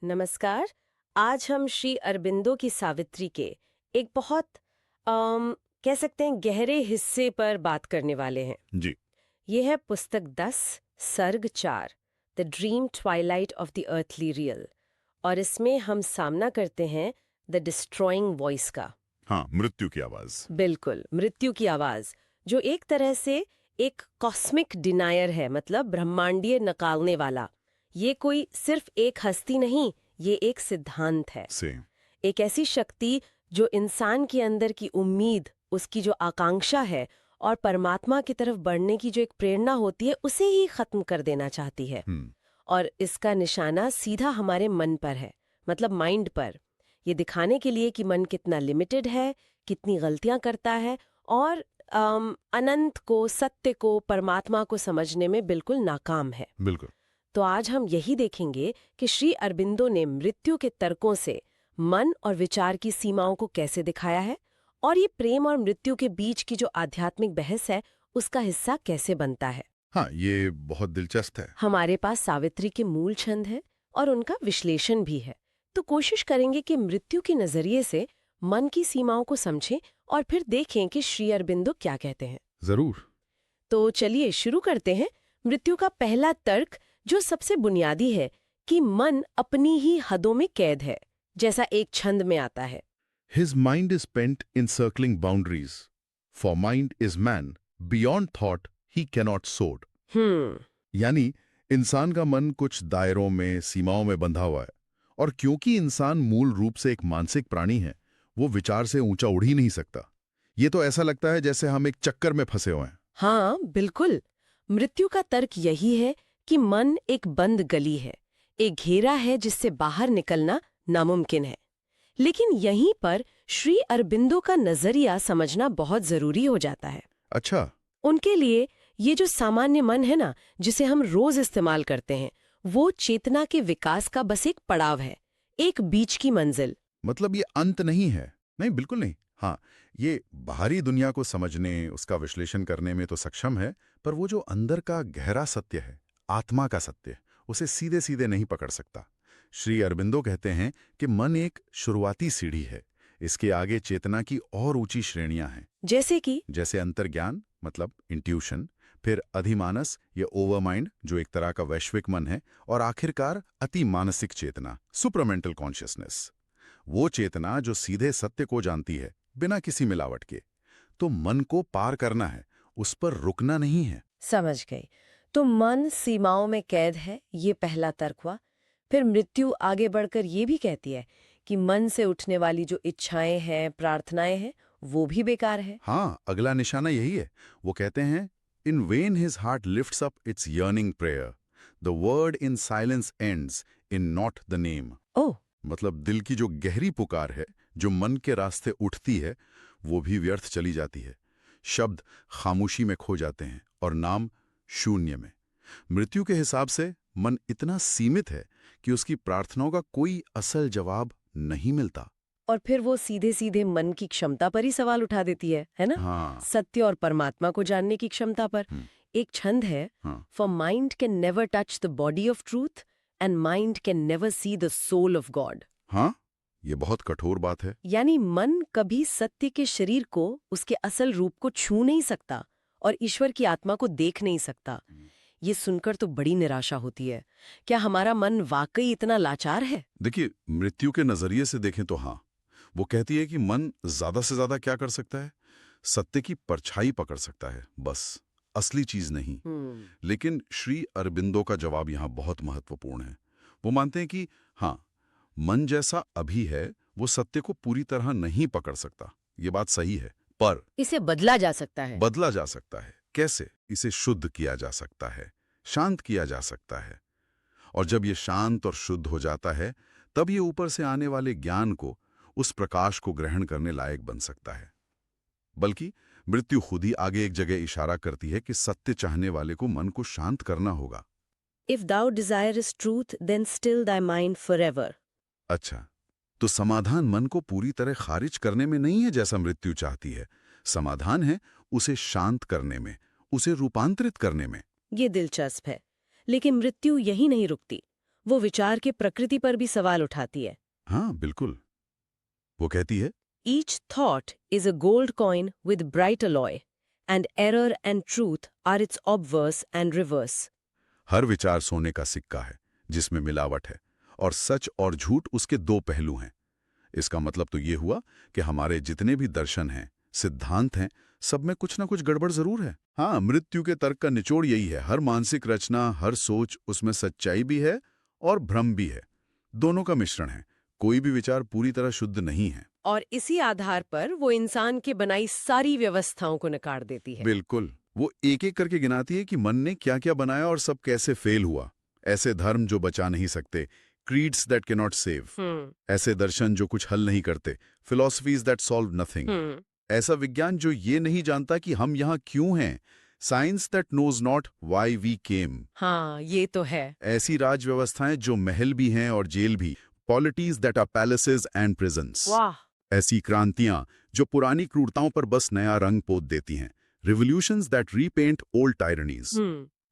नमस्कार। आज हम श्री अरबिंदो की सावित्री के एक बहुत कह सकते हैं गहरे हिस्से पर बात करने वाले हैं। जी। ये है पुस्तक 10 सर्ग 4 the dream Twilight of the earthly real. और इसमें हम सामना करते हैं द डिस्ट्रॉइंग वॉइस का। हाँ, मृत्यु की आवाज। बिल्कुल, मृत्यु की आवाज, जो एक तरह से एक कॉस्मिक डिनायर है, मतलब ब्रह्मांडीय नकालने वाला। ये कोई सिर्फ एक हस्ती नहीं, ये एक सिद्धांत है। से एक ऐसी शक्ति जो इंसान के अंदर की उम्मीद, उसकी जो आकांक्षा है और परमात्मा की तरफ बढ़ने की जो एक प्रेरणा होती है, उसे ही खत्म कर देना चाहती है। और इसका निशाना सीधा हमारे मन पर है, मतलब माइंड पर। ये दिखाने के लिए कि मन कितना लिमिटेड है, कितनी गलतियां करता है और अनंत को, सत्य को, परमात्मा को समझने में बिल्कुल नाकाम है। बिल्कुल। तो आज हम यही देखेंगे कि श्री अरबिंदो ने मृत्यु के तर्कों से मन और विचार की सीमाओं को कैसे दिखाया है, और ये प्रेम और मृत्यु के बीच की जो आध्यात्मिक बहस है, उसका हिस्सा कैसे बनता है। हाँ, ये बहुत दिलचस्प है। हमारे पास सावित्री के मूल छंद है और उनका विश्लेषण भी है। तो कोशिश करेंगे कि मृत्यु के नजरिए से मन की सीमाओं को समझें और फिर देखें कि श्री अरबिंदो क्या कहते हैं। जरूर। तो चलिए शुरू करते हैं। मृत्यु का पहला तर्क, जो सबसे बुनियादी है, कि मन अपनी ही हदों में कैद है, जैसा एक छंद में आता है। His mind is spent encircling boundaries. For mind is man, beyond thought he cannot soar. यानी इंसान का मन कुछ दायरों में, सीमाओं में बंधा हुआ है, और क्योंकि इंसान मूल रूप से एक मानसिक प्राणी है, वो विचार से ऊंचा उड़ ही नहीं सकता। ये तो ऐसा लगता है जैसे हम एक चक्कर में फंसे हुए हैं। हाँ, बिल्कुल। मृत्यु का तर्क यही है कि मन एक बंद गली है, एक घेरा है जिससे बाहर निकलना नामुमकिन है। लेकिन यहीं पर श्री अरबिंदो का नजरिया समझना बहुत जरूरी हो जाता है। अच्छा। उनके लिए ये जो सामान्य मन है ना, जिसे हम रोज इस्तेमाल करते हैं, वो चेतना के विकास का बस एक पड़ाव है, एक बीच की मंजिल। मतलब ये अंत नहीं है। नहीं, बिल्कुल नहीं। हाँ, ये बाहरी दुनिया को समझने, उसका विश्लेषण करने में तो सक्षम है, पर वो जो अंदर का गहरा सत्य है, आत्मा का सत्य, उसे सीधे सीधे नहीं पकड़ सकता। श्री अरबिंदो कहते हैं कि मन एक शुरुआती सीढ़ी है, इसके आगे चेतना की और ऊंची श्रेणियां हैं। जैसे अंतर्ज्ञान, मतलब इंट्यूशन, फिर अधिमानस या ओवरमाइंड, जो एक तरह का वैश्विक मन है, और आखिरकार अति मानसिक चेतना, सुप्रामेंटल कॉन्शियसनेस, वो चेतना जो सीधे सत्य को जानती है, बिना किसी मिलावट के। तो मन को पार करना है, उस पर रुकना नहीं है। समझ गई। तो मन सीमाओं में कैद है, ये पहला तर्क हुआ। फिर मृत्यु आगे बढ़कर ये भी कहती है कि मन से उठने वाली जो इच्छाएं हैं, प्रार्थनाएं हैं, वो भी बेकार है। हाँ, अगला निशाना यही है। वो कहते हैं, in when his heart lifts up its yearning prayer, the word in silence ends in not the name. Oh, मतलब दिल की जो गहरी पुकार है, जो मन के रास्ते उठती है, वो भी व्यर्थ चली जाती है। शब्द खामोशी में खो जाते हैं और नाम शून्य में। मृत्यु के हिसाब से मन इतना सीमित है कि उसकी प्रार्थनाओं का कोई असल जवाब नहीं मिलता। और फिर वो सीधे सीधे मन की क्षमता पर ही सवाल उठा देती है ना? हाँ। सत्य और परमात्मा को जानने की क्षमता पर। एक छंद है, हाँ। For mind can never touch the body of truth and mind can never see the soul of God. हाँ, ये बहुत कठोर बात है। यानी मन कभी सत्य के शरीर को, उसके असल रूप को छू नहीं सकता और ईश्वर की आत्मा को देख नहीं सकता। ये सुनकर तो बड़ी निराशा होती है। क्या हमारा मन वाकई इतना लाचार है? देखिए, मृत्यु के नजरिए से देखें तो हाँ। वो कहती है कि मन ज्यादा से ज्यादा क्या कर सकता है? सत्य की परछाई पकड़ सकता है, बस, असली चीज नहीं। लेकिन श्री अरबिंदो का जवाब यहाँ बहुत महत्वपूर्ण है। वो मानते हैं कि हाँ, मन जैसा अभी है, वो सत्य को पूरी तरह नहीं पकड़ सकता। ये बात सही है, पर इसे बदला जा सकता है। बदला जा सकता है। कैसे? इसे शुद्ध किया जा सकता है, शांत किया जा सकता है। और जब ये शांत और शुद्ध हो जाता है, तब ये ऊपर से आने वाले ज्ञान को, उस प्रकाश को ग्रहण करने लायक बन सकता है। बल्कि मृत्यु खुद ही आगे एक जगह इशारा करती है कि सत्य चाहने वाले को मन को शांत करना होगा। If thou desirest truth, then still thy mind forever. अच्छा, तो समाधान मन को पूरी तरह खारिज करने में नहीं है जैसा मृत्यु चाहती है। समाधान है उसे शांत करने में, उसे रूपांतरित करने में। ये दिलचस्प है। लेकिन मृत्यु यही नहीं रुकती। वो विचार के प्रकृति पर भी सवाल उठाती है। हाँ बिल्कुल। वो कहती है, Each thought is a gold coin with bright alloy, and error and truth are its obverse and reverse. हर विचार सोने का सिक्का है जिसमें मिलावट है, और सच और झूठ उसके दो पहलू हैं। इसका मतलब तो ये हुआ कि हमारे जितने भी दर्शन हैं, सिद्धांत हैं, सब में कुछ ना कुछ गड़बड़ जरूर है। हाँ, मृत्यु के तर्क का निचोड़ यही है, हर मानसिक रचना, हर सोच, उसमें सच्चाई भी है और भ्रम भी है। दोनों का मिश्रण है। कोई भी विचार पूरी तरह शुद्ध नहीं है। और इसी आधार पर वो इंसान के बनाई सारी व्यवस्थाओं को नकार देती है। बिल्कुल। वो एक एक करके गिनाती है कि मन ने क्या क्या बनाया और सब कैसे फेल हुआ। ऐसे धर्म जो बचा नहीं सकते, creeds that cannot save, ऐसे दर्शन जो कुछ हल नहीं करते, philosophies that solve nothing, ऐसा विज्ञान जो ये नहीं जानता कि हम यहाँ क्यों हैं, science that knows not why we came। हाँ, ये तो है। ऐसी राज व्यवस्थाएं जो महल भी हैं और जेल भी, polities that are palaces and prisons। वाह! ऐसी क्रांतियां जो पुरानी क्रूरताओं पर बस नया रंग पोत देती हैं, revolutions that repaint old tyrannies।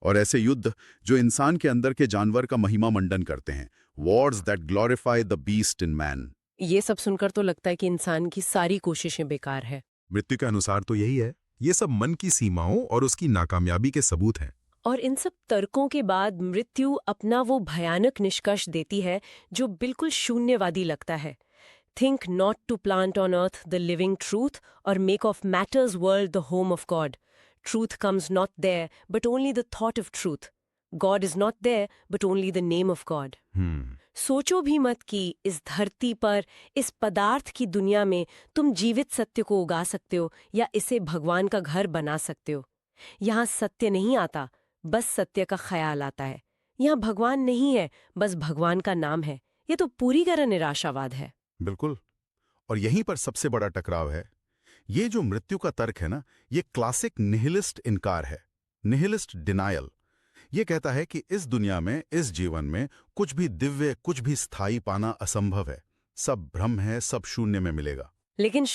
और ऐसे युद्ध जो इंसान के अंदर के जानवर का महिमा मंडन करते हैं, wars that glorify the beast in man। ये सब सुनकर तो लगता है कि इंसान की सारी कोशिशें बेकार है। मृत्यु के अनुसार तो यही है। ये सब मन की सीमाओं और उसकी नाकामयाबी के सबूत हैं। और इन सब तर्कों के बाद मृत्यु अपना वो भयानक निष्कर्ष देती है जो बिल्कुल शून्यवादी लगता है। Think not to plant on earth the living truth or make of matter's world the home of God. Truth comes not there, but only the thought of truth. God is not there, but only the name of God. सोचो भी मत कि इस धरती पर, इस पदार्थ की दुनिया में तुम जीवित सत्य को उगा सकते हो या इसे भगवान का घर बना सकते हो। यहाँ सत्य नहीं आता, बस सत्य का ख्याल आता है। यहाँ भगवान नहीं है, बस भगवान का नाम है। ये तो पूरी तरह निराशावाद है। बिल्कुल। और यहीं पर सबसे बड़ा टकराव है। ये जो मृत्यु का तर्क है ना, ये क्लासिक निहिलिस्ट इनकार है, निहिलिस्ट डिनायल। ये कहता है कि इस दुनिया में, इस जीवन में कुछ भी दिव्य, कुछ भी स्थायी पाना असंभव है। सब भ्रम है, सब शून्य में मिलेगा। लेकिन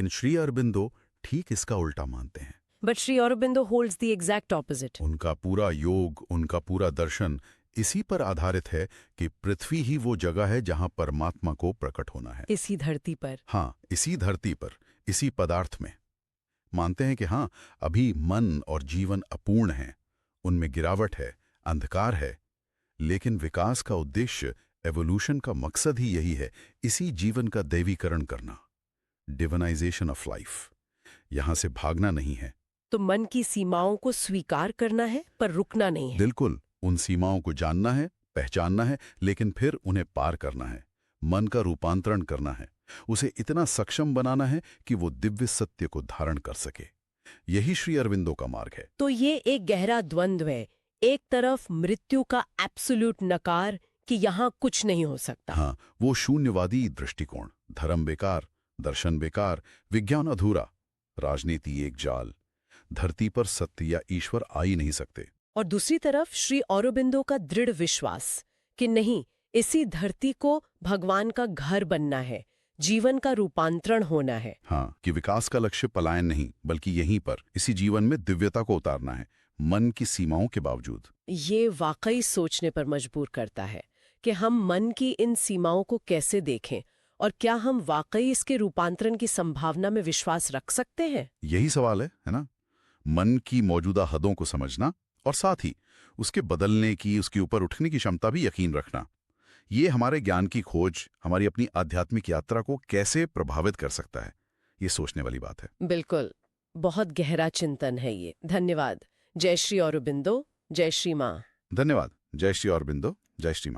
श्री अरबिंदो ठीक इसका उल्टा मानते हैं। But Sri Aurobindo holds the exact opposite. उनका पूरा योग, उनका पूरा दर्शन इसी पर आधारित है कि पृथ्वी ही वो जगह है जहां परमात्मा को प्रकट होना है। इसी धरती पर। हाँ, इसी धरती पर, इसी पदार्थ में। मानते हैं कि हाँ, अभी मन और जीवन अपूर्ण हैं, उनमें गिरावट है, अंधकार है, लेकिन विकास का उद्देश्य, एवोल्यूशन का मकसद ही यही है, इसी जीवन का दैवीकरण करना, डिवाइनाइजेशन ऑफ लाइफ। यहां से भागना नहीं है। तो मन की सीमाओं को स्वीकार करना है, पर रुकना नहीं है। बिल्कुल। उन सीमाओं को जानना है, पहचानना है, लेकिन फिर उन्हें पार करना है। मन का रूपांतरण करना है, उसे इतना सक्षम बनाना है कि वो दिव्य सत्य को धारण कर सके। यही श्री अरविंदो का मार्ग है। तो ये एक गहरा द्वंद्व है। एक तरफ मृत्यु का एब्सोल्यूट नकार कि यहाँ कुछ नहीं हो सकता। हाँ, वो शून्यवादी दृष्टिकोण, धर्म बेकार, दर्शन बेकार, विज्ञान अधूरा, राजनीति एक जाल, धरती पर सत्य या ईश्वर आ ही नहीं सकते। और दूसरी तरफ श्री औरोबिंदो का दृढ़ विश्वास कि नहीं, इसी धरती को भगवान का घर बनना है, जीवन का रूपांतरण होना है। हाँ, कि विकास का लक्ष्य पलायन नहीं, बल्कि यहीं पर, इसी जीवन में दिव्यता को उतारना है, मन की सीमाओं के बावजूद। ये वाकई सोचने पर मजबूर करता है कि हम मन की इन सीमाओं को कैसे देखें और क्या हम वाकई इसके रूपांतरण की संभावना में विश्वास रख सकते हैं। यही सवाल है ना? मन की मौजूदा हदों को समझना और साथ ही उसके बदलने की, उसके ऊपर उठने की क्षमता भी यकीन रखना। ये हमारे ज्ञान की खोज, हमारी अपनी आध्यात्मिक यात्रा को कैसे प्रभावित कर सकता है, ये सोचने वाली बात है। बिल्कुल, बहुत गहरा चिंतन है ये। धन्यवाद। जय श्री औरोबिंदो, जय श्री माँ। धन्यवाद। जय श्री औरोबिंदो, जय श्री माँ।